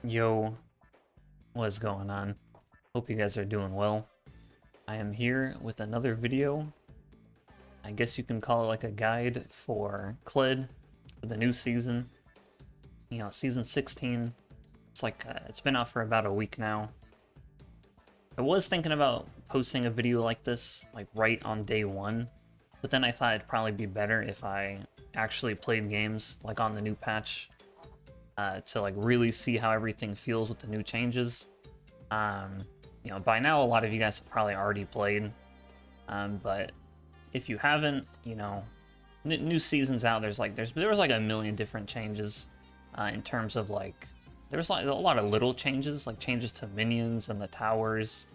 Yo, what's going on? Hope you guys are doing well. I am here with another video. I guess you can call it like a guide for Kled for the new season. Season 16. It's been out for about a week now. I was thinking about posting a video like this, like right on day one, but then I thought it'd probably be better if I actually played games like on the new patch to like really see how everything feels with the new changes. By now a lot of you guys have probably already played, but if you haven't, new seasons out. There was like a million different changes in terms of like there was like a lot of little changes, like changes to minions and the towers,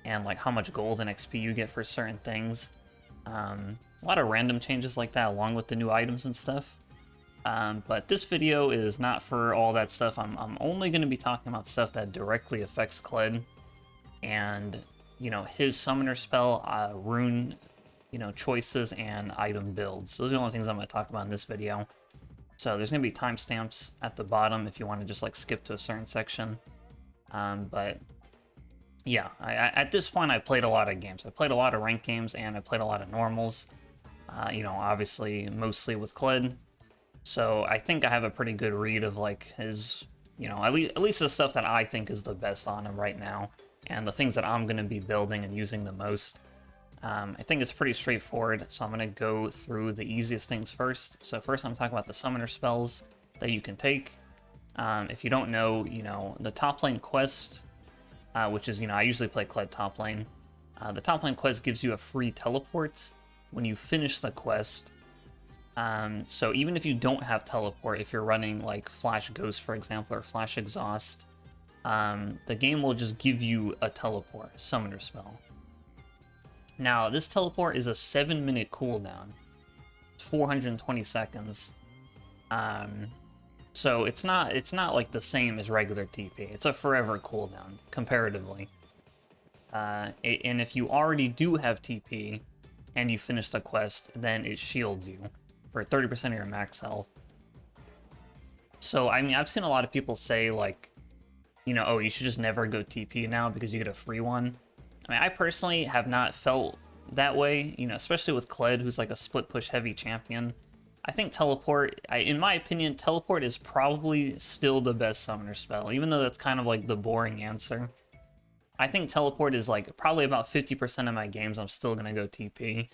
and like how much gold and XP you get for certain things. A lot of random changes like that, along with the new items and stuff. But this video is not for all that stuff. I'm only going to be talking about stuff that directly affects Kled and, his summoner spell, rune, choices, and item builds. Those are the only things I'm going to talk about in this video. So there's going to be timestamps at the bottom if you want to just like skip to a certain section. But yeah, at this point I played a lot of games. I played a lot of ranked games and I played a lot of normals. Obviously mostly with Kled. So I think I have a pretty good read of like his, at least the stuff that I think is the best on him right now, and the things that I'm going to be building and using the most. I think it's pretty straightforward, so I'm going to go through the easiest things first. So first I'm talking about the summoner spells that you can take. If you don't know, the top lane quest, which is, I usually play Kled top lane. The top lane quest gives you a free teleport when you finish the quest. So even if you don't have teleport, if you're running like Flash Ghost, for example, or Flash Exhaust, the game will just give you a teleport, summoner spell. Now, this teleport is a 7-minute cooldown. It's 420 seconds. So it's not like the same as regular TP. It's a forever cooldown, comparatively. And if you already do have TP and you finish the quest, then it shields you for 30% of your max health. So, I mean, I've seen a lot of people say, like, oh, you should just never go TP now because you get a free one. I mean, I personally have not felt that way, especially with Kled, who's like a split push heavy champion. I think teleport, in my opinion, teleport is probably still the best summoner spell, even though that's kind of like the boring answer. I think teleport is like probably about 50% of my games I'm still going to go TP.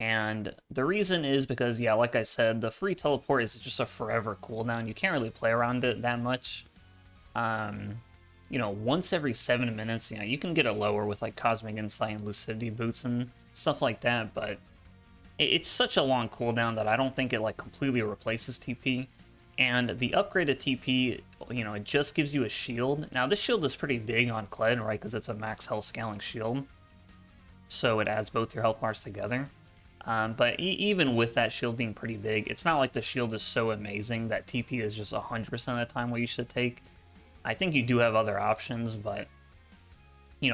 And the reason is because, yeah, like I said, the free teleport is just a forever cooldown. You can't really play around it that much. Once every 7 minutes, you can get it lower with like Cosmic Insight and Lucidity Boots and stuff like that, but it's such a long cooldown that I don't think it like completely replaces TP. And the upgraded TP, it just gives you a shield. Now, this shield is pretty big on Kled, right, because it's a max health scaling shield. So it adds both your health bars together. But even with that shield being pretty big, it's not like the shield is so amazing that TP is just 100% of the time what you should take. I think you do have other options, but,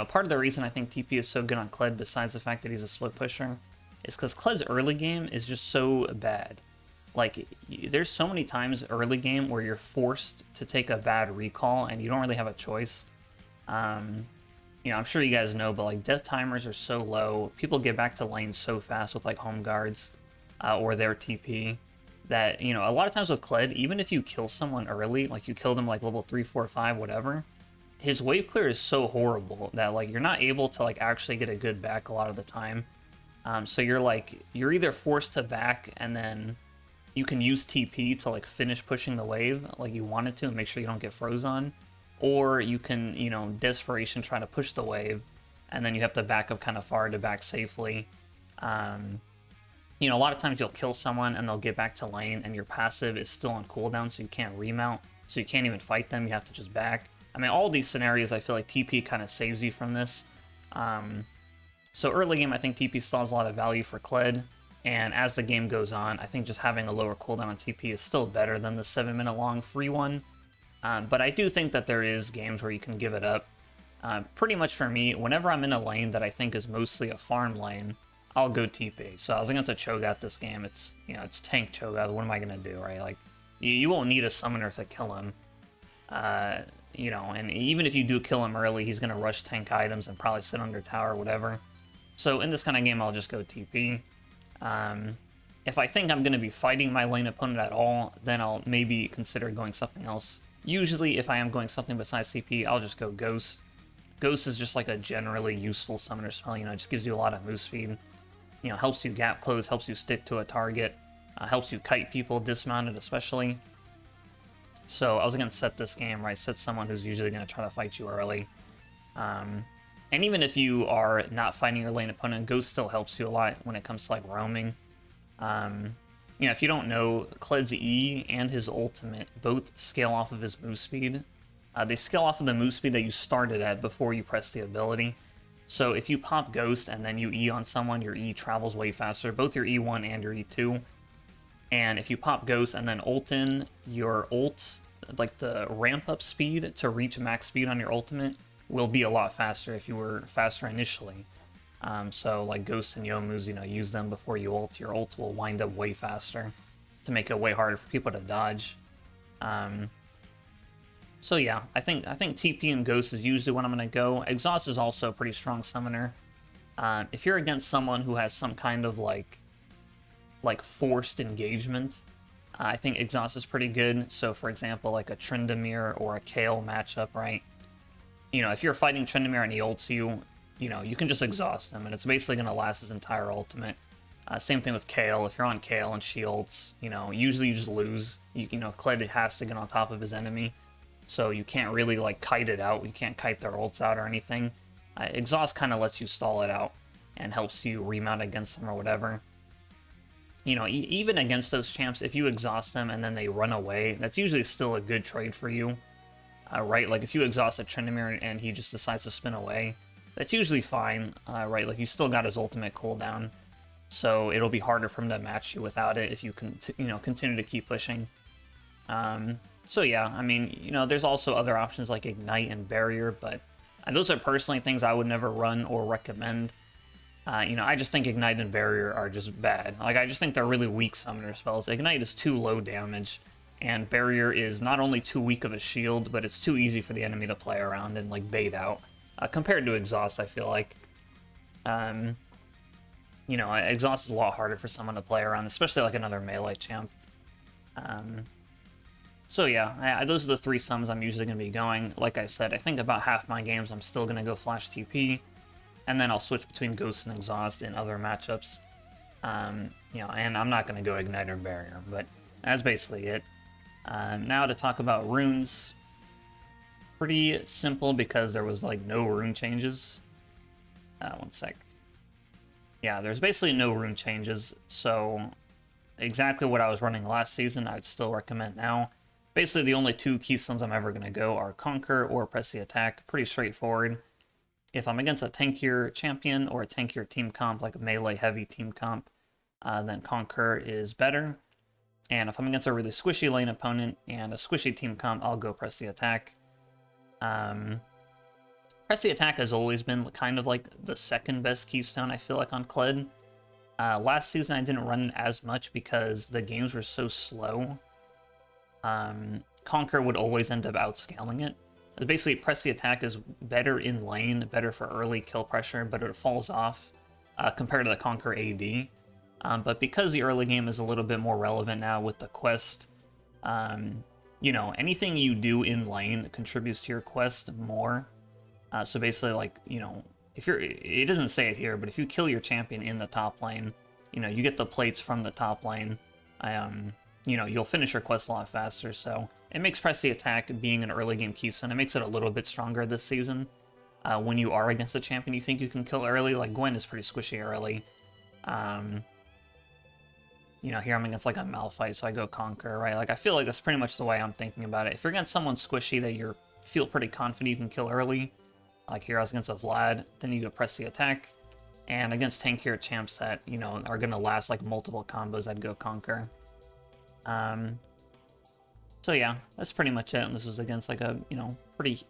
part of the reason I think TP is so good on Kled, besides the fact that he's a split pusher, is because Kled's early game is just so bad. Like, there's so many times early game where you're forced to take a bad recall and you don't really have a choice. I'm sure you guys know, but like death timers are so low. People get back to lane so fast with like home guards or their TP that, a lot of times with Kled, even if you kill someone early, like you kill them like level 3, 4, 5, whatever, his wave clear is so horrible that like you're not able to like actually get a good back a lot of the time. So you're either forced to back and then you can use TP to like finish pushing the wave like you wanted to and make sure you don't get froze on. Or you can, desperation try to push the wave, and then you have to back up kind of far to back safely. A lot of times you'll kill someone and they'll get back to lane, and your passive is still on cooldown, so you can't remount, so you can't even fight them, you have to just back. I mean, all these scenarios, I feel like TP kind of saves you from this. So early game, I think TP still has a lot of value for Kled, and as the game goes on, I think just having a lower cooldown on TP is still better than the 7-minute long free one. But I do think that there is games where you can give it up. Pretty much for me, whenever I'm in a lane that I think is mostly a farm lane, I'll go TP. So I was against a Cho'Gath this game. It's tank Cho'Gath. What am I gonna do, right? Like, you won't need a summoner to kill him. You know, and even if you do kill him early, he's going to rush tank items and probably sit under tower or whatever. So in this kind of game, I'll just go TP. If I think I'm going to be fighting my lane opponent at all, then I'll maybe consider going something else. Usually, if I am going something besides TP, I'll just go Ghost. Ghost is just like a generally useful summoner spell, you know, it just gives you a lot of move speed. You know, helps you gap close, helps you stick to a target, helps you kite people dismounted especially. So I was going to set this game, right? Set someone who's usually going to try to fight you early. And even if you are not fighting your lane opponent, Ghost still helps you a lot when it comes to like roaming. You know, if you don't know, Kled's E and his ultimate both scale off of his move speed. They scale off of the move speed that you started at before you press the ability. So if you pop Ghost and then you E on someone, your E travels way faster, both your E1 and your E2. And if you pop Ghost and then ult in, your ult, like the ramp up speed to reach max speed on your ultimate, will be a lot faster if you were faster initially. So like Ghost and Youmu's, you know, use them before you ult. Your ult will wind up way faster to make it way harder for people to dodge. So yeah, I think TP and Ghost is usually when I'm going to go. Exhaust is also a pretty strong summoner. If you're against someone who has some kind of like forced engagement, I think Exhaust is pretty good. So for example, like a Tryndamere or a Kayle matchup, right? You know, if you're fighting Tryndamere and he ults you, you know, you can just exhaust him, and it's basically going to last his entire ultimate. Same thing with Kayle. If you're on Kayle and she ults, you know, usually you just lose. You know, Kled has to get on top of his enemy, so you can't really, like, kite it out. You can't kite their ults out or anything. Exhaust kind of lets you stall it out and helps you remount against them or whatever. You know, even against those champs, if you exhaust them and then they run away, that's usually still a good trade for you, right? Like, if you exhaust a Tryndamere and he just decides to spin away, that's usually fine, right? Like, you still got his ultimate cooldown, so it'll be harder for him to match you without it if you can, you know, continue to keep pushing. So yeah, I mean, you know, there's also other options like Ignite and Barrier, but those are personally things I would never run or recommend. You know, I just think Ignite and Barrier are just bad. Like, I just think they're really weak summoner spells. Ignite is too low damage, and Barrier is not only too weak of a shield, but it's too easy for the enemy to play around and, like, bait out. Compared to Exhaust, I feel like. You know, Exhaust is a lot harder for someone to play around, especially like another melee champ. So yeah, those are the three summons I'm usually going to be going. Like I said, I think about half my games I'm still going to go Flash TP, and then I'll switch between Ghost and Exhaust in other matchups. You know, and I'm not going to go Ignite or Barrier, but that's basically it. Now to talk about runes. Pretty simple because there was like no rune changes. One sec. Yeah, there's basically no rune changes, so exactly what I was running last season I would still recommend now. Basically the only two keystones I'm ever going to go are Conquer or Press the Attack. Pretty straightforward. If I'm against a tankier champion or a tankier team comp, like a melee heavy team comp, then Conquer is better. And if I'm against a really squishy lane opponent and a squishy team comp, I'll go Press the Attack. Press the Attack has always been kind of like the second best keystone, I feel like, on Kled. Last season I didn't run it as much because the games were so slow. Conquer would always end up outscaling it. Basically, Press the Attack is better in lane, better for early kill pressure, but it falls off compared to the Conquer AD. But because the early game is a little bit more relevant now with the quest, you know, anything you do in lane contributes to your quest more. So basically, like, you know, if you're, it doesn't say it here, but if you kill your champion in the top lane, you know, you get the plates from the top lane, you know, you'll finish your quest a lot faster. So it makes Press the Attack being an early game keystone, it makes it a little bit stronger this season. When you are against a champion you think you can kill early, like Gwen is pretty squishy early. You know, here I'm against like a Malphite, so I go Conquer, right? Like, I feel like that's pretty much the way I'm thinking about it. If you're against someone squishy that you feel pretty confident you can kill early, like here I was against a Vlad, then you go Press the Attack. And against tankier champs that, you know, are going to last like multiple combos, I'd go Conquer. So yeah, that's pretty much it. And this was against like a, you know, pretty,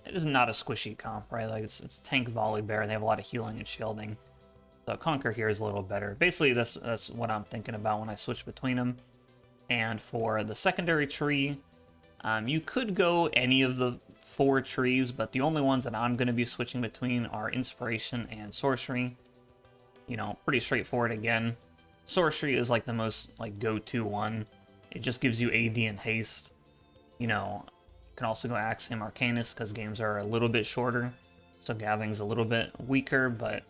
it is not a squishy comp, right? Like it's tank volley bear, and they have a lot of healing and shielding. So Conquer here is a little better. Basically, that's what I'm thinking about when I switch between them. And for the secondary tree, You could go any of the 4 trees, but the only ones that I'm going to be switching between are Inspiration and Sorcery. You know, pretty straightforward again. Sorcery is like the most like go-to one. It just gives you AD and haste. You know, you can also go Axiom Arcanist because games are a little bit shorter, so Gathering's a little bit weaker, but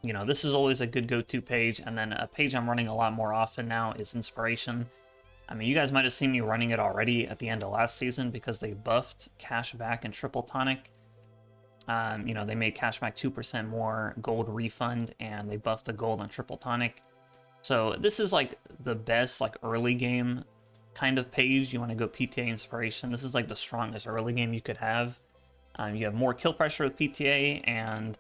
you know, this is always a good go-to page. And then a page I'm running a lot more often now is Inspiration. I mean, you guys might have seen me running it already at the end of last season because they buffed Cashback and Triple Tonic. You know, they made Cashback 2% more gold refund, and they buffed the gold on Triple Tonic. So this is like the best like early game kind of page. You want to go PTA Inspiration. This is like the strongest early game you could have. You have more kill pressure with PTA, and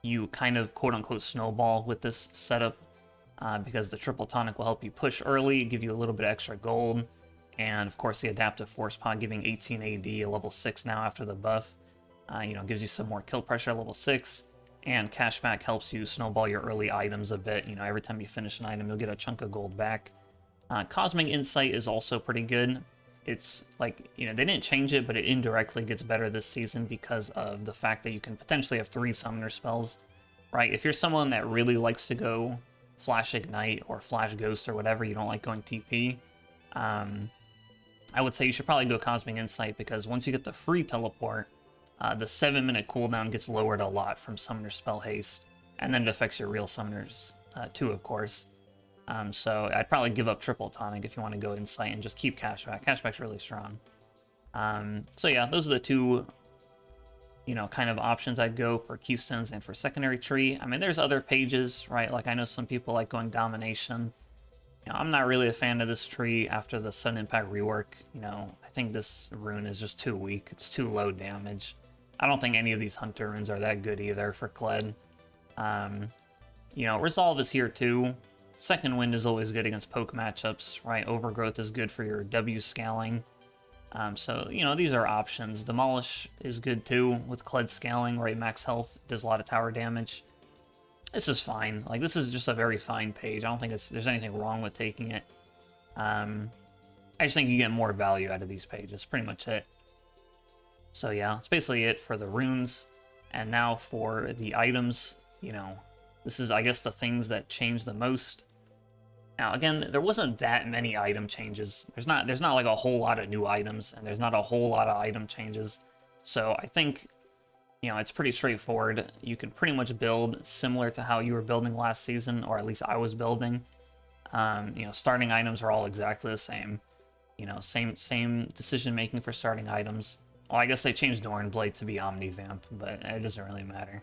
you kind of quote-unquote snowball with this setup because the Triple Tonic will help you push early, give you a little bit extra gold, and of course the Adaptive Force Pod giving 18 AD, a level 6 now after the buff, you know, gives you some more kill pressure at level 6, and Cashback helps you snowball your early items a bit. You know, every time you finish an item, you'll get a chunk of gold back. Cosmic Insight is also pretty good. It's like, you know, they didn't change it, but it indirectly gets better this season because of the fact that you can potentially have 3 summoner spells, right? If you're someone that really likes to go Flash Ignite or Flash Ghost or whatever, you don't like going TP, I would say you should probably go Cosmic Insight, because once you get the free teleport, the 7-minute cooldown gets lowered a lot from Summoner Spell Haste, and then it affects your real summoners too, of course. So I'd probably give up Triple Tonic if you want to go Insight and just keep Cashback. Cashback's really strong. So yeah, those are the 2, you know, kind of options I'd go for Keystones and for Secondary Tree. I mean, there's other pages, right? Like, I know some people like going Domination. You know, I'm not really a fan of this tree after the Sudden Impact rework. You know, I think this rune is just too weak. It's too low damage. I don't think any of these Hunter runes are that good either for Kled. You know, Resolve is here too. Second Wind is always good against poke matchups, right? Overgrowth is good for your W scaling. So, you know, these are options. Demolish is good too with Kled scaling, right? Max health does a lot of tower damage. This is fine. Like, this is just a very fine page. I don't think there's anything wrong with taking it. I just think you get more value out of these pages. Pretty much it. So yeah, that's basically it for the runes. And now for the items, you know, this is, I guess, the things that change the most. Now, again, there wasn't that many item changes. There's not like a whole lot of new items, and there's not a whole lot of item changes. So I think, you know, it's pretty straightforward. You can pretty much build similar to how you were building last season, or at least I was building. You know, starting items are all exactly the same. You know, same decision making for starting items. Well, I guess they changed Doran Blade to be Omnivamp, but it doesn't really matter.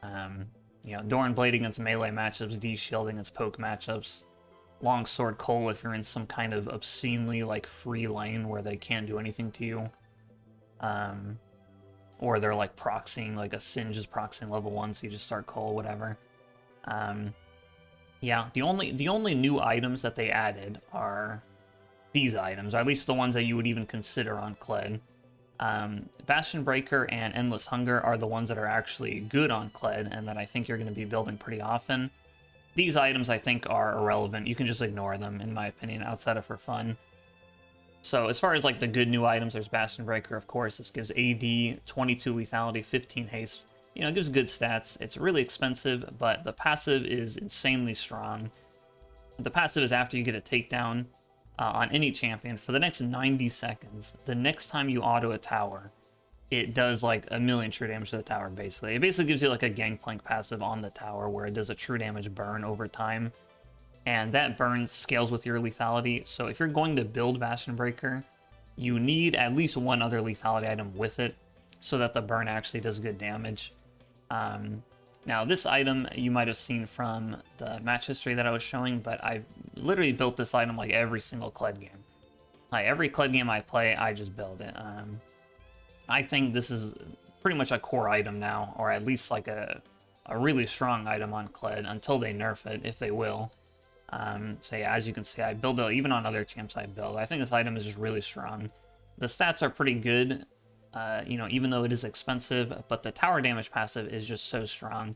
You know, Doran Blade against melee matchups, D-Shield against poke matchups. Longsword Cole if you're in some kind of obscenely like free lane where they can't do anything to you. Or they're like proxying, like a Singe is proxying level 1, so you just start Cole, whatever. Yeah, the only new items that they added are these items, or at least the ones that you would even consider on Kled. Bastion Breaker and Endless Hunger are the ones that are actually good on Kled and that I think you're going to be building pretty often. These items I think are irrelevant. You can just ignore them, in my opinion, outside of for fun. So as far as like the good new items, there's Bastion Breaker, of course. This gives AD, 22 lethality, 15 haste. You know, it gives good stats. It's really expensive, but the passive is insanely strong. The passive is after you get a takedown on any champion for the next 90 seconds. The next time you auto a tower, it does like 1,000,000 true damage to the tower, basically. It basically gives you like a Gangplank passive on the tower where it does a true damage burn over time. And that burn scales with your lethality. So if you're going to build Bastion Breaker, you need at least one other lethality item with it so that the burn actually does good damage. Now this item you might have seen from the match history that I was showing, but I literally built this item like every single Kled game. Like every Kled game I play, I just build it. I think this is pretty much a core item now, or at least like a really strong item on Kled until they nerf it, if they will. So yeah, as you can see, I build it even on other champs I build. I think this item is just really strong. The stats are pretty good, you know, even though it is expensive, but the tower damage passive is just so strong.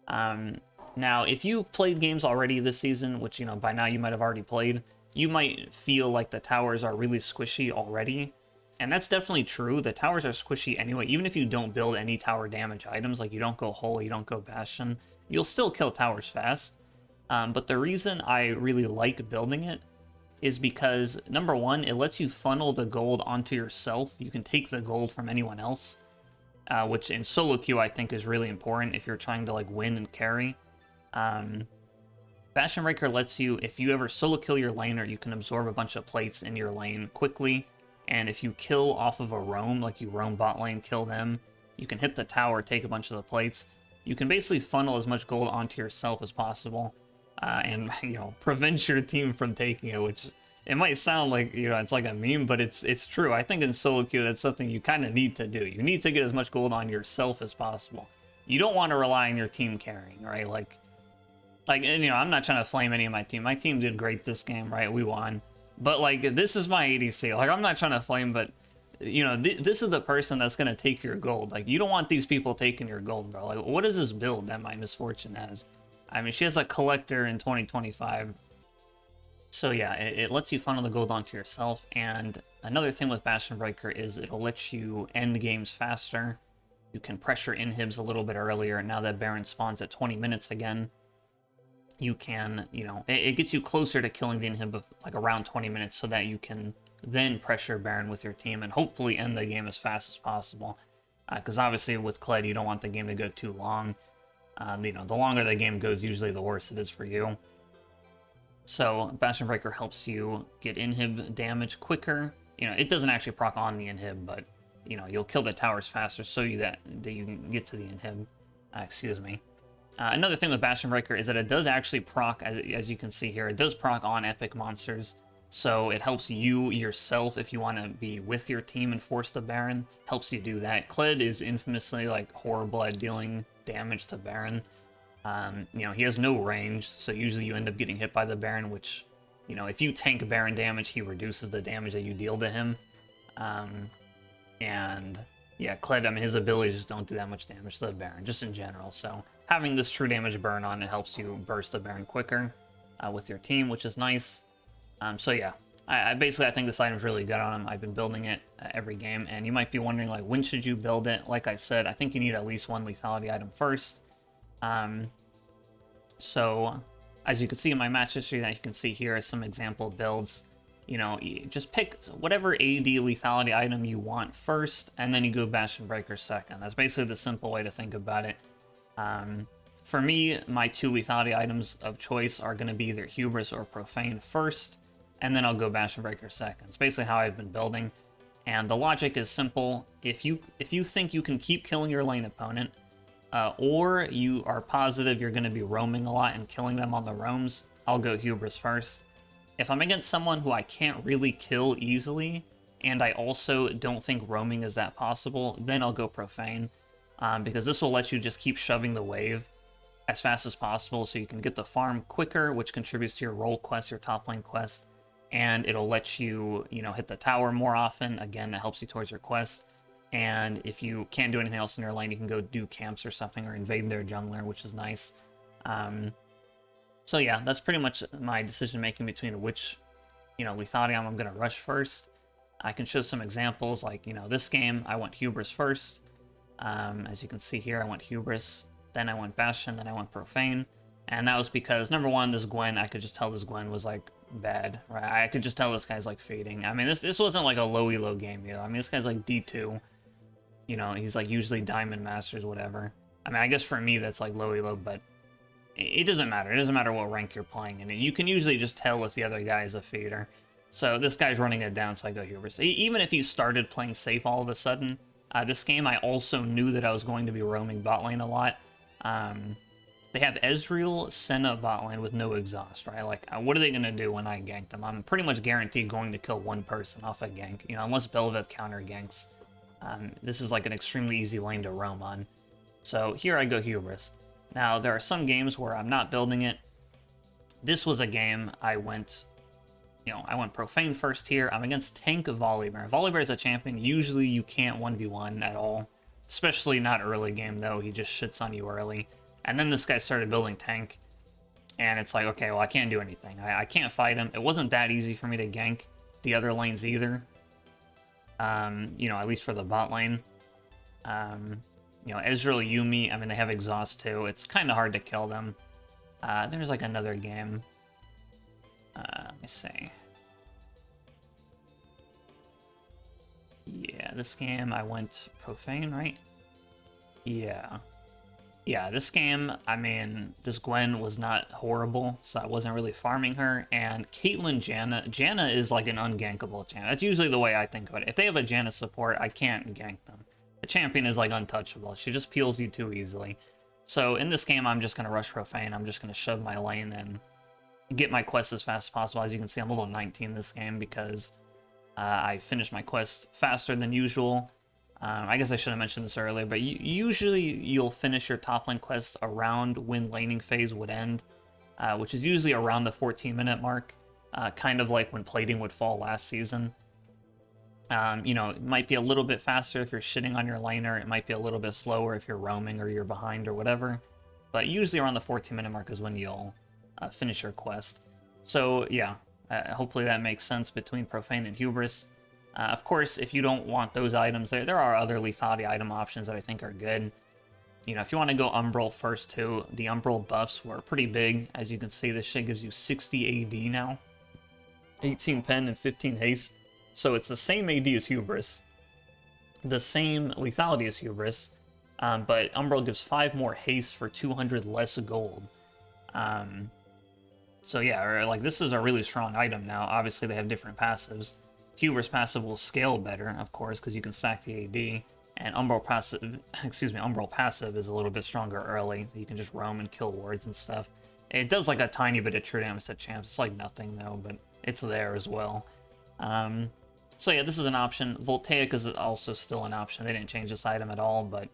Now, if you've played games already this season, which, you know, by now you might have already played, you might feel like the towers are really squishy already, and that's definitely true. The towers are squishy anyway. Even if you don't build any tower damage items, like you don't go Hull, you don't go Bastion, you'll still kill towers fast. But the reason I really like building it is because, number one, it lets you funnel the gold onto yourself. You can take the gold from anyone else, which in solo queue I think is really important if you're trying to like win and carry. Bastion Breaker lets you, if you ever solo kill your laner, you can absorb a bunch of plates in your lane quickly. And if you kill off of a roam, like you roam bot lane, kill them, you can hit the tower, take a bunch of the plates. You can basically funnel as much gold onto yourself as possible, and, you know, prevent your team from taking it, which it might sound like, you know, it's like a meme, but it's true. I think in solo queue, that's something you kind of need to do. You need to get as much gold on yourself as possible. You don't want to rely on your team carrying, right? Like, and, you know, I'm not trying to flame any of my team. My team did great this game, right? We won. But, like, this is my ADC. Like, I'm not trying to flame, but, you know, this is the person that's going to take your gold. Like, you don't want these people taking your gold, bro. Like, what is this build that my Misfortune has? I mean, she has a collector in 2025. So, yeah, it lets you funnel the gold onto yourself. And another thing with Bastion Breaker is it'll let you end games faster. You can pressure inhibs a little bit earlier. Now that Baron spawns at 20 minutes again, you can, you know, it gets you closer to killing the inhib of like around 20 minutes so that you can then pressure Baron with your team and hopefully end the game as fast as possible. Because obviously with Kled, you don't want the game to go too long. You know, the longer the game goes, usually the worse it is for you. So Bastion Breaker helps you get inhib damage quicker. You know, it doesn't actually proc on the inhib, but, you know, you'll kill the towers faster so that you can get to the inhib. Excuse me. Another thing with Bastion Breaker is that it does actually proc, as you can see here, it does proc on epic monsters. So it helps you yourself if you want to be with your team and force the Baron. Helps you do that. Kled is infamously like horrible at dealing damage to Baron. You know, he has no range, so usually you end up getting hit by the Baron, which, you know, if you tank Baron damage, he reduces the damage that you deal to him. And yeah, Kled, I mean, his abilities just don't do that much damage to the Baron, just in general. So having this true damage burn on, it helps you burst the Baron quicker with your team, which is nice. So yeah, I think this item's really good on him. I've been building it every game, and you might be wondering, like, when should you build it? Like I said, I think you need at least one lethality item first. So as you can see in my match history, that you can see here are some example builds. You know, you just pick whatever AD lethality item you want first, and then you go Bastion Breaker second. That's basically the simple way to think about it. For me, my two lethality items of choice are going to be either Hubris or Profane first, and then I'll go Bastion Breaker second. It's basically how I've been building, and the logic is simple. If you think you can keep killing your lane opponent, or you are positive you're going to be roaming a lot and killing them on the roams, I'll go Hubris first. If I'm against someone who I can't really kill easily, and I also don't think roaming is that possible, then I'll go Profane, because this will let you just keep shoving the wave as fast as possible so you can get the farm quicker, which contributes to your role quest, your top lane quest, and it'll let you, you know, hit the tower more often. Again, that helps you towards your quest. And if you can't do anything else in your lane, you can go do camps or something or invade their jungler, which is nice. So yeah, that's pretty much my decision making between which, you know, lethality I'm going to rush first. I can show some examples, like, you know, this game I went Hubris first. As you can see here, I went Hubris, then I went Bastion, then I went Profane. And that was because, number one, this Gwen, I could just tell this Gwen was, like, bad, right? I could just tell this guy's, like, fading. I mean, this wasn't, like, a low elo game, you know? I mean, this guy's, like, D2. You know, he's, like, usually Diamond Masters, whatever. I mean, I guess for me, that's, like, low elo, but it doesn't matter. It doesn't matter what rank you're playing in. You can usually just tell if the other guy is a fader. So this guy's running it down, so I go Hubris. Even if he started playing safe all of a sudden, this game I also knew that I was going to be roaming bot lane a lot. They have Ezreal, Senna bot lane with no exhaust, right? Like, what are they going to do when I gank them? I'm pretty much guaranteed going to kill one person off a gank, you know, unless Bel'Veth counter ganks. This is like an extremely easy lane to roam on. So here I go Hubris. Now, there are some games where I'm not building it. This was a game I went, you know, I went Profane first here. I'm against tank Volibear. Volibear is a champion. Usually you can't 1v1 at all. Especially not early game, though. He just shits on you early. And then this guy started building tank. and it's like, okay, well, I can't do anything. I can't fight him. It wasn't that easy for me to gank the other lanes either. You know, at least for the bot lane. You know, Ezreal, Yuumi, I mean, they have exhaust too. It's kind of hard to kill them. There's like another game. Let me see. Yeah, this game I went Profane, right? Yeah. Yeah, this game, I mean, this Gwen was not horrible, so I wasn't really farming her. And Caitlyn Janna is like an ungankable Janna. That's usually the way I think of it. If they have a Janna support, I can't gank them. The champion is like untouchable. She just peels you too easily. So in this game, I'm just going to rush Profane. I'm just going to shove my lane and get my quest as fast as possible. As you can see, I'm level 19 this game because I finished my quest faster than usual. I guess I should have mentioned this earlier, but usually you'll finish your top lane quest around when laning phase would end, which is usually around the 14-minute mark, kind of like when plating would fall last season. You know, it might be a little bit faster if you're shitting on your laner. It might be a little bit slower if you're roaming or you're behind or whatever. But usually around the 14-minute mark is when you'll finish your quest. So yeah, hopefully that makes sense between Profane and Hubris. Of course, if you don't want those items, there are other lethality item options that I think are good. You know, if you want to go Umbral first too, the Umbral buffs were pretty big. As you can see, this shit gives you 60 AD now. 18 pen and 15 haste. So it's the same AD as Hubris. The same lethality as Hubris. But Umbral gives 5 more haste for 200 less gold. So yeah, like this is a really strong item now. Obviously they have different passives. Hubris passive will scale better, of course, because you can stack the AD, and Umbral passive is a little bit stronger early. You can just roam and kill wards and stuff. It does like a tiny bit of true damage to champs. It's like nothing though, but it's there as well. So yeah, this is an option. Voltaic is also still an option. They didn't change this item at all, but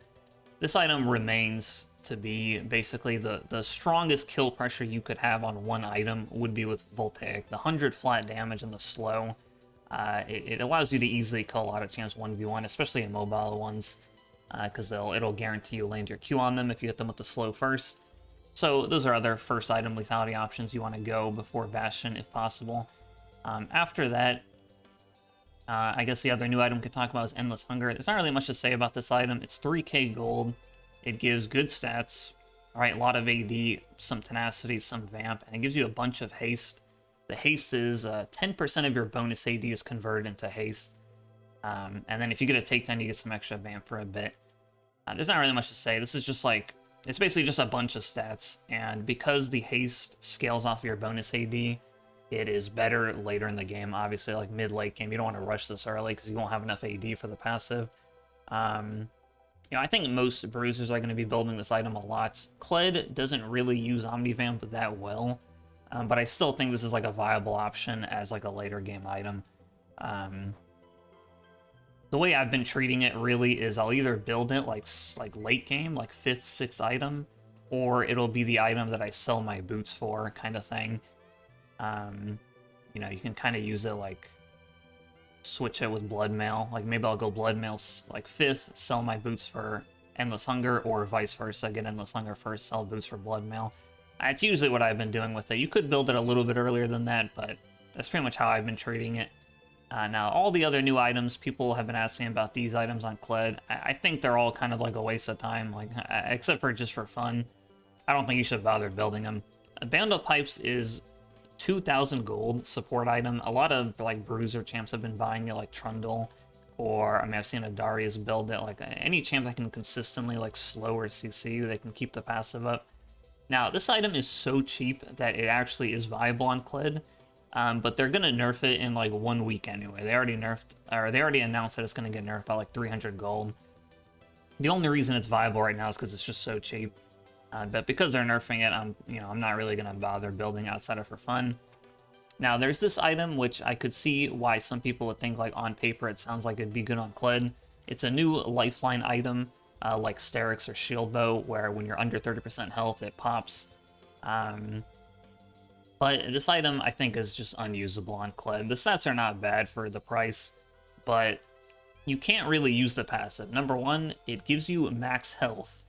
this item remains to be basically the strongest kill pressure you could have on one item would be with Voltaic. The 100 flat damage and the slow. It allows you to easily kill a lot of champs 1v1, especially in mobile ones, because it'll guarantee you land your Q on them if you hit them with the slow first. So those are other first item lethality options you want to go before Bastion if possible. After that, I guess the other new item we could talk about is Endless Hunger. There's not really much to say about this item. It's 3k gold. It gives good stats, right? A lot of AD, some tenacity, some vamp, and it gives you a bunch of haste. The haste is 10% of your bonus AD is converted into haste. And then if you get a takedown, you get some extra vamp for a bit. There's not really much to say. This is just like, it's basically just a bunch of stats. And because the haste scales off your bonus AD, it is better later in the game. Obviously, like mid-late game, you don't want to rush this early because you won't have enough AD for the passive. You know, I think most bruisers are going to be building this item a lot. Kled doesn't really use Omnivamp that well. But I still think this is like a viable option as like a later game item. The way I've been treating it really is I'll either build it like late game, like 5th, 6th item, or it'll be the item that I sell my boots for kind of thing. You know, you can kind of use it like switch it with Blood Mail. Like maybe I'll go Blood Mail like 5th, sell my boots for Endless Hunger, or vice versa, get Endless Hunger first, sell boots for Blood Mail. It's usually what I've been doing with it. You could build it a little bit earlier than that, but that's pretty much how I've been treating it. Now, all the other new items, people have been asking about these items on Kled. I think they're all kind of like a waste of time, like except for just for fun. I don't think you should bother building them. Band of Pipes is 2,000 gold support item. A lot of like bruiser champs have been buying it, like Trundle, or I mean I've seen a Darius build it. Like any champ that can consistently like slow or CC, they can keep the passive up. Now, this item is so cheap that it actually is viable on Kled, but they're gonna nerf it in like 1 week anyway. They already announced that it's gonna get nerfed by like 300 gold. The only reason it's viable right now is because it's just so cheap. But because they're nerfing it, I'm not really gonna bother building outside of for fun. Now, there's this item which I could see why some people would think like on paper it sounds like it'd be good on Kled. It's a new lifeline item. Like Sterix or Shield Bow, where when you're under 30% health, it pops. But this item, I think, is just unusable on Kled. The stats are not bad for the price, but you can't really use the passive. Number one, it gives you max health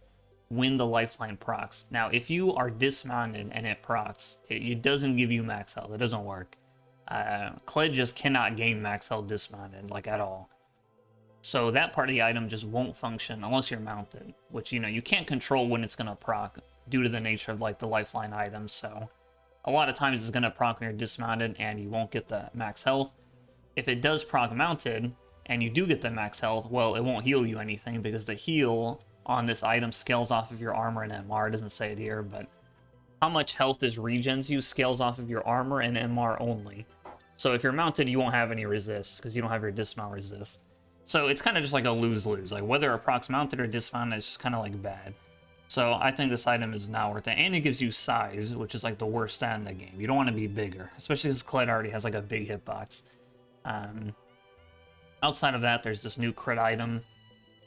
when the lifeline procs. Now, if you are dismounted and it procs, it doesn't give you max health. It doesn't work. Kled just cannot gain max health dismounted, like, at all. So that part of the item just won't function unless you're mounted, which, you know, you can't control when it's going to proc due to the nature of, like, the lifeline items. So a lot of times it's going to proc when you're dismounted and you won't get the max health. If it does proc mounted and you do get the max health, well, it won't heal you anything because the heal on this item scales off of your armor and MR. It doesn't say it here, but how much health this regens you scales off of your armor and MR only. So if you're mounted, you won't have any resist because you don't have your dismount resist. So it's kind of just like a lose-lose. Like, whether a proc's mounted or dismounted is just kind of like bad. So I think this item is not worth it. And it gives you size, which is like the worst stat in the game. You don't want to be bigger, especially because Kled already has like a big hitbox. Outside of that, there's this new crit item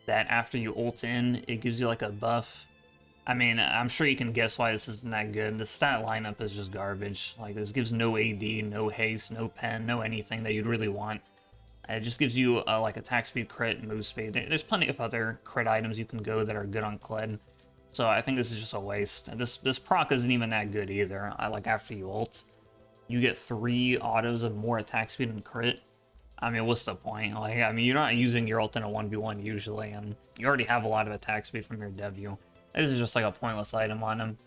that after you ult in, it gives you like a buff. I mean, I'm sure you can guess why this isn't that good. The stat lineup is just garbage. Like, this gives no AD, no haste, no pen, no anything that you'd really want. It just gives you like attack speed, crit, move speed. There's plenty of other crit items you can go that are good on Kled. So I think this is just a waste. This proc isn't even that good either. Like, after you ult, you get 3 autos of more attack speed and crit. I mean, what's the point? Like, I mean, you're not using your ult in a 1v1 usually, and you already have a lot of attack speed from your W. This is just like a pointless item on him.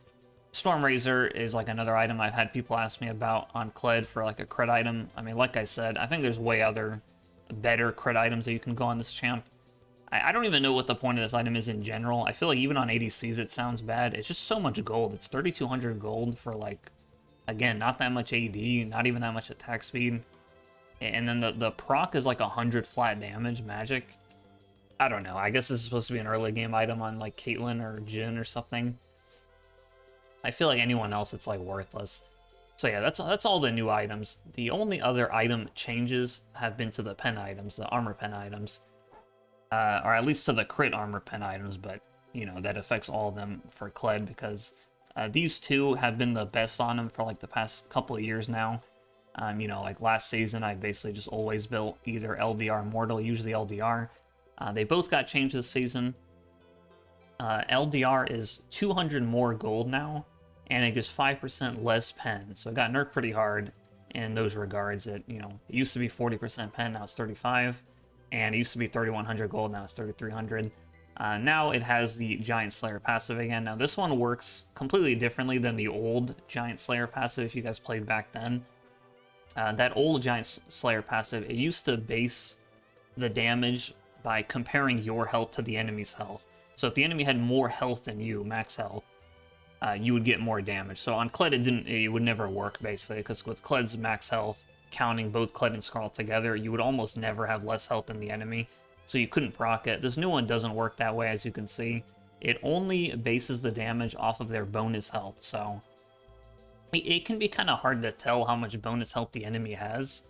Storm Razor is like another item I've had people ask me about on Kled for like a crit item. I mean, like I said, I think there's way other better crit items that you can go on this champ. I don't even know what the point of this item is in general. I feel like even on ADCs it sounds bad. It's just so much gold. It's 3,200 gold for, like, again, not that much AD, not even that much attack speed. And then the proc is like 100 flat damage magic. I don't know. I guess this is supposed to be an early game item on like Caitlyn or Jhin or something. I feel like anyone else it's like worthless. So yeah, that's all the new items. The only other item changes have been to the pen items, the armor pen items. Or at least to the crit armor pen items, but, you know, that affects all of them for Kled because these two have been the best on him for like the past couple of years now. You know, like last season, I basically just always built either LDR or Mortal, usually LDR. They both got changed this season. LDR is 200 more gold now, and it gives 5% less pen. So it got nerfed pretty hard in those regards. It, you know, it used to be 40% pen, now it's 35. And it used to be 3,100 gold, now it's 3,300. Now it has the Giant Slayer passive again. Now this one works completely differently than the old Giant Slayer passive if you guys played back then. That old Giant Slayer passive, it used to base the damage by comparing your health to the enemy's health. So if the enemy had more health than you, max health, you would get more damage. So on Kled, it would never work, basically, because with Kled's max health, counting both Kled and Skaarl together, you would almost never have less health than the enemy, so you couldn't proc it. This new one doesn't work that way, as you can see. It only bases the damage off of their bonus health, so it can be kind of hard to tell how much bonus health the enemy has,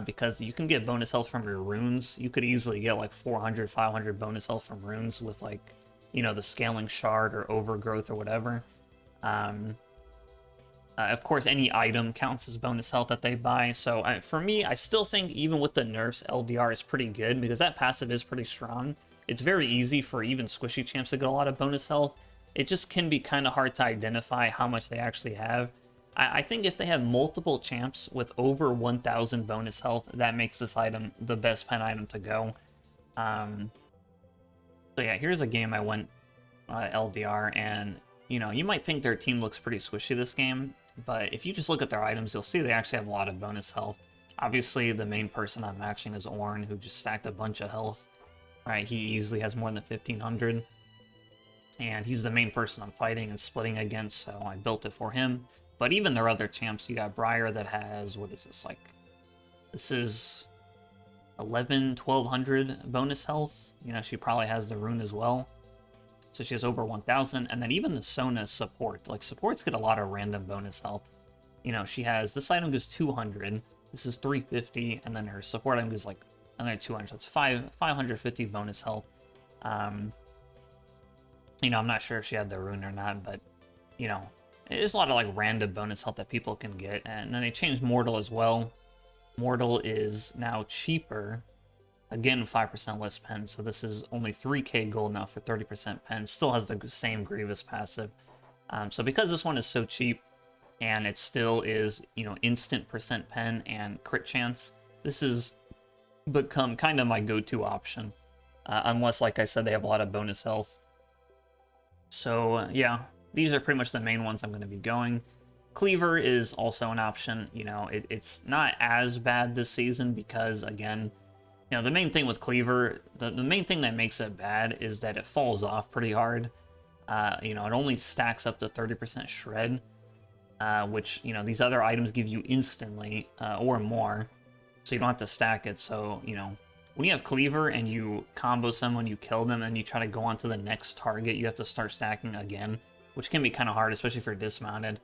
because you can get bonus health from your runes. You could easily get like 400, 500 bonus health from runes with, like, you know, the scaling shard or overgrowth or whatever. Of course, any item counts as bonus health that they buy. So for me, I still think even with the nerfs, LDR is pretty good because that passive is pretty strong. It's very easy for even squishy champs to get a lot of bonus health. It just can be kind of hard to identify how much they actually have. I think if they have multiple champs with over 1,000 bonus health, that makes this item the best pen item to go. So yeah, here's a game I went LDR, and, you know, you might think their team looks pretty squishy this game, but if you just look at their items, you'll see they actually have a lot of bonus health. Obviously, the main person I'm matching is Ornn, who just stacked a bunch of health. Right, he easily has more than 1,500. And he's the main person I'm fighting and splitting against, so I built it for him. But even their other champs, you got Briar that has, what is this, like, this is 1,200 bonus health. You know, she probably has the rune as well. So she has over 1,000, and then even the Sona support. Like, supports get a lot of random bonus health. You know, she has, this item gives 200, this is 350, and then her support item gives like another 200, so it's 550 bonus health. You know, I'm not sure if she had the rune or not, but, you know, there's a lot of like random bonus health that people can get. And then they changed Mortal as well. Mortal is now cheaper Again, 5% less pen, so this is only 3k gold now for 30% pen. Still has the same Grievous passive. So because this one is so cheap, and it still is, you know, instant percent pen and crit chance, this has become kind of my go-to option. Unless, like I said, they have a lot of bonus health. So, yeah, these are pretty much the main ones I'm going to be going. Cleaver is also an option. You know, it's not as bad this season because, again, you know, the main thing with Cleaver, the main thing that makes it bad is that it falls off pretty hard. You know, it only stacks up to 30% shred, which, you know, these other items give you instantly or more, so you don't have to stack it. So, you know, when you have Cleaver and you combo someone, you kill them, and you try to go on to the next target, you have to start stacking again, which can be kind of hard, especially if you're dismounted.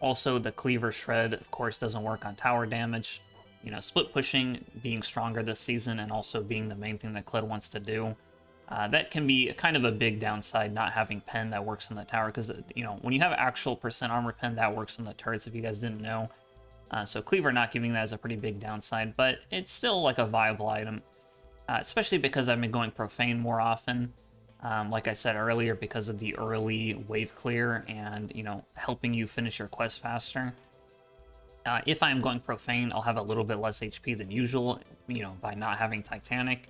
Also, the Cleaver shred, of course, doesn't work on tower damage. You know, split pushing being stronger this season and also being the main thing that Kled wants to do. That can be kind of a big downside, not having pen that works in the tower, because, you know, when you have actual percent armor pen, that works in the turrets, if you guys didn't know. So Cleaver not giving that is a pretty big downside, but it's still like a viable item, especially because I've been going Profane more often. Like I said earlier, because of the early wave clear and, you know, helping you finish your quest faster. If I'm going Profane, I'll have a little bit less HP than usual, you know, by not having Titanic.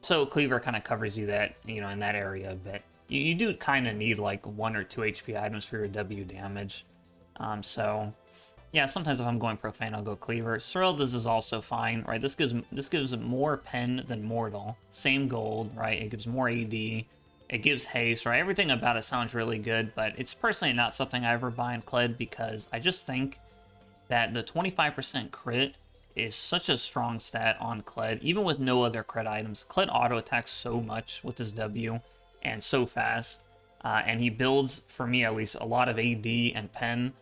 So Cleaver kind of covers you that, you know, in that area a bit. You do kind of need like 1 or 2 HP items for your W damage. So yeah, sometimes if I'm going Profane, I'll go Cleaver. This is also fine, right? This gives more pen than Mortal. Same gold, right? It gives more AD. It gives haste, right? Everything about it sounds really good, but it's personally not something I ever buy in Kled because I just think that the 25% crit is such a strong stat on Kled, even with no other crit items. Kled auto attacks so much with his W and so fast, and he builds, for me at least, a lot of AD and pen.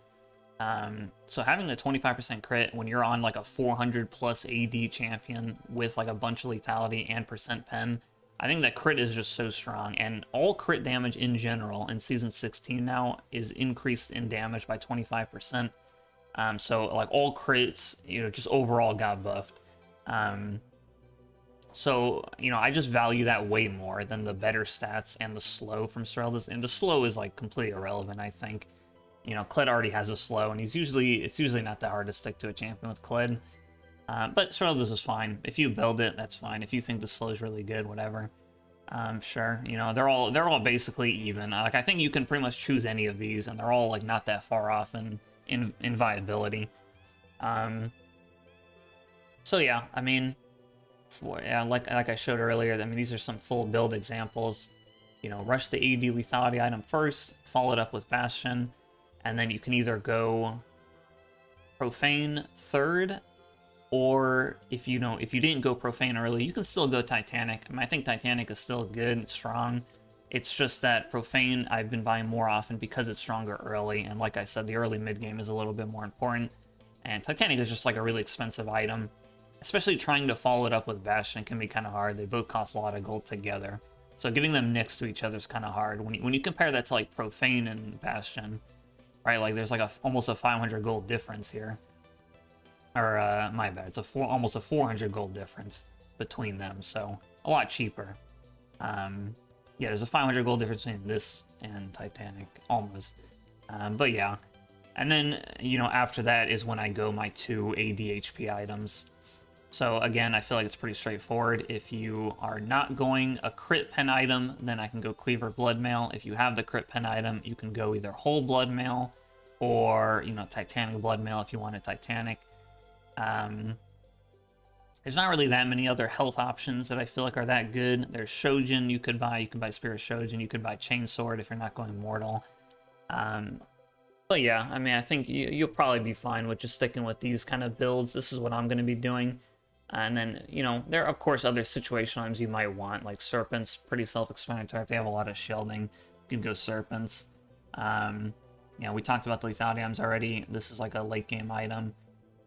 So having the 25% crit when you're on like a 400 plus AD champion with like a bunch of lethality and percent pen, I think that crit is just so strong, and all crit damage in general in Season 16 now is increased in damage by 25%. So like all crits, you know, just overall got buffed. So, you know, I just value that way more than the better stats and the slow from Sorelda's. And the slow is like completely irrelevant, I think. You know, Kled already has a slow, and it's usually not that hard to stick to a champion with Kled. But Sorelda's is fine. If you build it, that's fine. If you think the slow is really good, whatever. Sure, you know, they're all basically even. Like, I think you can pretty much choose any of these, and they're all like not that far off in viability. So yeah, I mean, like I showed earlier, I mean, these are some full build examples. You know, rush the AD lethality item first, follow it up with Bastion, and then you can either go Profane third, or if you didn't go Profane early, you can still go Titanic. I mean, I think Titanic is still good and strong. It's just that Profane I've been buying more often because it's stronger early, and like I said, the early mid game is a little bit more important. And Titanic is just like a really expensive item. Especially trying to follow it up with Bastion can be kind of hard. They both cost a lot of gold together. So getting them next to each other is kind of hard. When you compare that to like Profane and Bastion, right? Like there's like almost a 500 gold difference here. Or my bad, it's almost a 400 gold difference between them. So a lot cheaper. Yeah, there's a 500 gold difference between this and Titanic, almost. But yeah. And then, you know, after that is when I go my 2 ADHP items. So again, I feel like it's pretty straightforward. If you are not going a crit pen item, then I can go Cleaver Bloodmail. If you have the crit pen item, you can go either whole Bloodmail or, you know, Titanic Bloodmail if you want a Titanic. There's not really that many other health options that I feel like are that good. There's Shojin you could buy. You can buy Spirit Shojin. You could buy Chainsword if you're not going Mortal. But yeah, I mean, I think you'll probably be fine with just sticking with these kind of builds. This is what I'm going to be doing. And then, you know, there are, of course, other situational items you might want, like Serpents, pretty self-explanatory. If they have a lot of shielding, you can go Serpents. You know, we talked about the lethality items already. This is like a late-game item.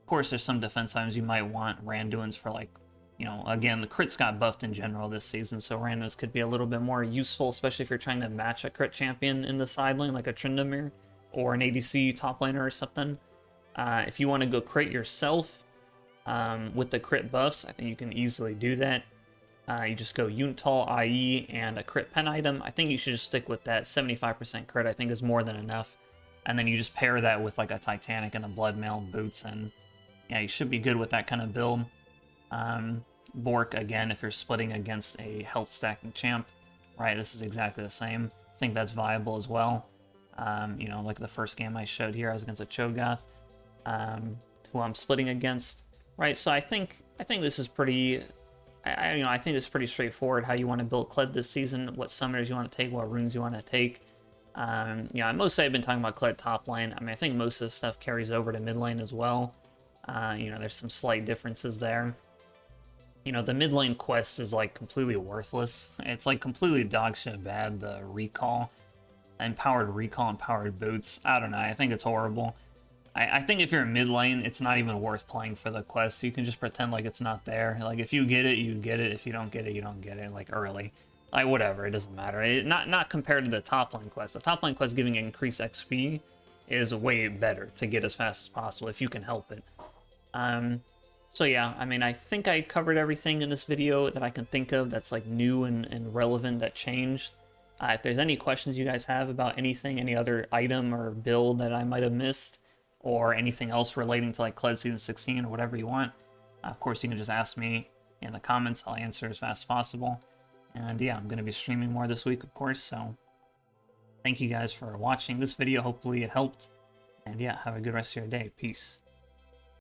Of course, there's some defense items you might want. Randuin's for, like, you know, again, the crits got buffed in general this season, so Randuin's could be a little bit more useful, especially if you're trying to match a crit champion in the side lane, like a Tryndamere or an ADC top laner or something. If you want to go crit yourself, With the crit buffs, I think you can easily do that. You just go Unitol, IE, and a crit pen item. I think you should just stick with that 75% crit. I think is more than enough. And then you just pair that with like a Titanic and a Bloodmail boots, and yeah, you should be good with that kind of build. Bork, again, if you're splitting against a health stacking champ, right, this is exactly the same. I think that's viable as well. You know, like the first game I showed here, I was against a Cho'Gath, who I'm splitting against, right? So I think this is pretty, I think it's pretty straightforward how you want to build Kled this season, what summoners you want to take, what runes you want to take. Yeah, mostly I've been talking about Kled top lane. I mean, I think most of the stuff carries over to mid lane as well. You know, there's some slight differences there. You know, the mid lane quest is like completely worthless. It's like completely dogshit bad, the recall. Empowered recall, empowered boots. I don't know, I think it's horrible. I think if you're in mid lane, it's not even worth playing for the quest. You can just pretend like it's not there. Like, if you get it, you get it. If you don't get it, you don't get it, like, early. Like, whatever, it doesn't matter. Not compared to the top lane quest. The top lane quest giving increased XP is way better to get as fast as possible, if you can help it. So yeah, I mean, I think I covered everything in this video that I can think of that's like new and relevant that changed. If there's any questions you guys have about anything, any other item or build that I might have missed, or anything else relating to like Kled Season 16 or whatever you want, of course you can just ask me in the comments. I'll answer as fast as possible. And yeah, I'm going to be streaming more this week, of course, so thank you guys for watching this video. Hopefully it helped. And yeah, have a good rest of your day. Peace.